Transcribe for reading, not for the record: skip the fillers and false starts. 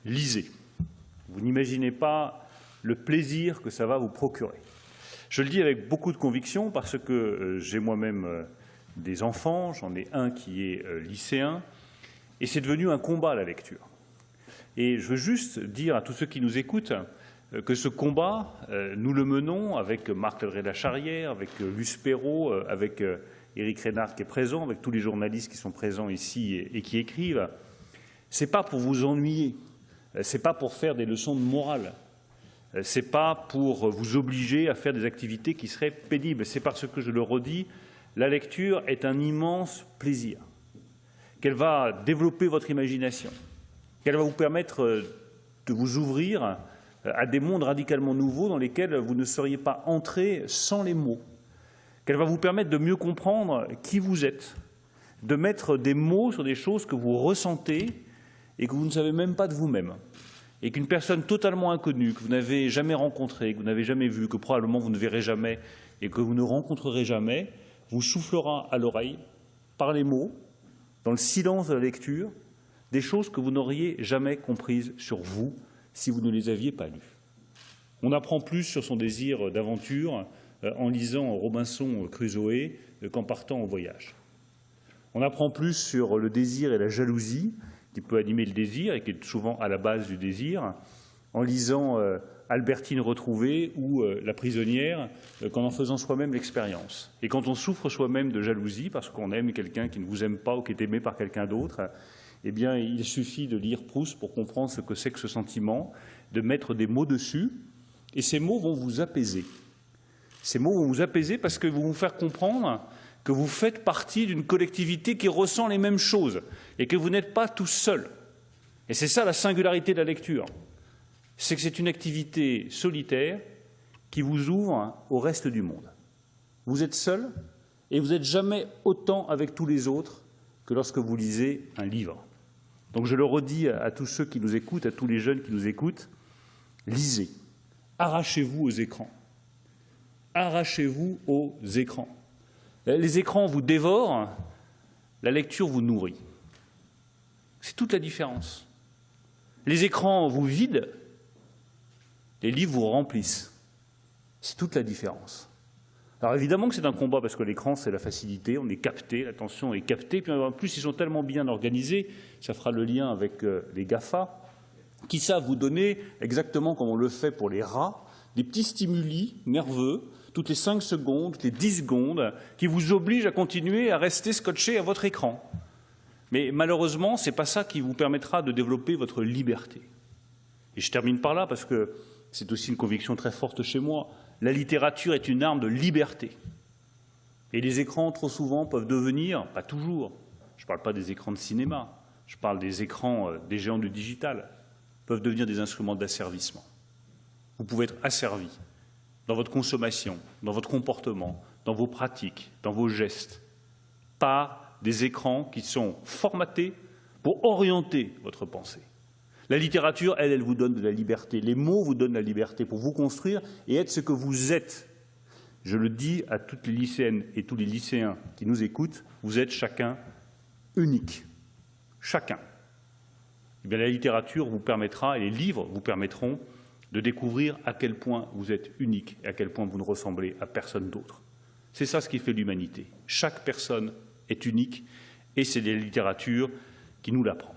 lisez. Vous n'imaginez pas le plaisir que ça va vous procurer. Je le dis avec beaucoup de conviction parce que j'ai moi-même des enfants, j'en ai un qui est lycéen, et c'est devenu un combat la lecture. Et je veux juste dire à tous ceux qui nous écoutent que ce combat, nous le menons avec Marc Ledré-Lacharrière, avec Luce Perrault, avec Éric Reynard qui est présent, avec tous les journalistes qui sont présents ici et qui écrivent. Ce n'est pas pour vous ennuyer, ce n'est pas pour faire des leçons de morale, ce n'est pas pour vous obliger à faire des activités qui seraient pénibles. C'est parce que, je le redis, la lecture est un immense plaisir, qu'elle va développer votre imagination, qu'elle va vous permettre de vous ouvrir à des mondes radicalement nouveaux dans lesquels vous ne seriez pas entré sans les mots, qu'elle va vous permettre de mieux comprendre qui vous êtes, de mettre des mots sur des choses que vous ressentez et que vous ne savez même pas de vous-même, et qu'une personne totalement inconnue, que vous n'avez jamais rencontrée, que vous n'avez jamais vue, que probablement vous ne verrez jamais et que vous ne rencontrerez jamais, vous soufflera à l'oreille, par les mots, dans le silence de la lecture, des choses que vous n'auriez jamais comprises sur vous si vous ne les aviez pas lues. On apprend plus sur son désir d'aventure en lisant Robinson Crusoe qu'en partant en voyage. On apprend plus sur le désir et la jalousie qui peut animer le désir et qui est souvent à la base du désir, en lisant Albertine retrouvée ou La prisonnière, qu'en faisant soi-même l'expérience. Et quand on souffre soi-même de jalousie parce qu'on aime quelqu'un qui ne vous aime pas ou qui est aimé par quelqu'un d'autre, eh bien, il suffit de lire Proust pour comprendre ce que c'est que ce sentiment, de mettre des mots dessus, et ces mots vont vous apaiser. Ces mots vont vous apaiser parce que vont vous faire comprendre que vous faites partie d'une collectivité qui ressent les mêmes choses et que vous n'êtes pas tout seul. Et c'est ça la singularité de la lecture. C'est que c'est une activité solitaire qui vous ouvre au reste du monde. Vous êtes seul et vous n'êtes jamais autant avec tous les autres que lorsque vous lisez un livre. Donc je le redis à tous ceux qui nous écoutent, à tous les jeunes qui nous écoutent, lisez, arrachez-vous aux écrans. Arrachez-vous aux écrans. Les écrans vous dévorent, la lecture vous nourrit. C'est toute la différence. Les écrans vous vident, les livres vous remplissent. C'est toute la différence. Alors évidemment que c'est un combat parce que l'écran, c'est la facilité, on est capté, l'attention est captée. Puis en plus, ils sont tellement bien organisés, ça fera le lien avec les GAFA, qui savent vous donner, exactement comme on le fait pour les rats, des petits stimuli nerveux, toutes les 5 secondes, toutes les 10 secondes, qui vous obligent à continuer à rester scotché à votre écran. Mais malheureusement, ce n'est pas ça qui vous permettra de développer votre liberté. Et je termine par là parce que c'est aussi une conviction très forte chez moi. La littérature est une arme de liberté. Et les écrans, trop souvent, peuvent devenir, pas toujours, je ne parle pas des écrans de cinéma, je parle des écrans des géants du digital, peuvent devenir des instruments d'asservissement. Vous pouvez être asservi dans votre consommation, dans votre comportement, dans vos pratiques, dans vos gestes, par des écrans qui sont formatés pour orienter votre pensée. La littérature, elle vous donne de la liberté. Les mots vous donnent la liberté pour vous construire et être ce que vous êtes. Je le dis à toutes les lycéennes et tous les lycéens qui nous écoutent, vous êtes chacun unique. Chacun. Eh bien, la littérature vous permettra, et les livres vous permettront, de découvrir à quel point vous êtes unique et à quel point vous ne ressemblez à personne d'autre. C'est ça ce qui fait l'humanité. Chaque personne est unique et c'est la littérature qui nous l'apprend.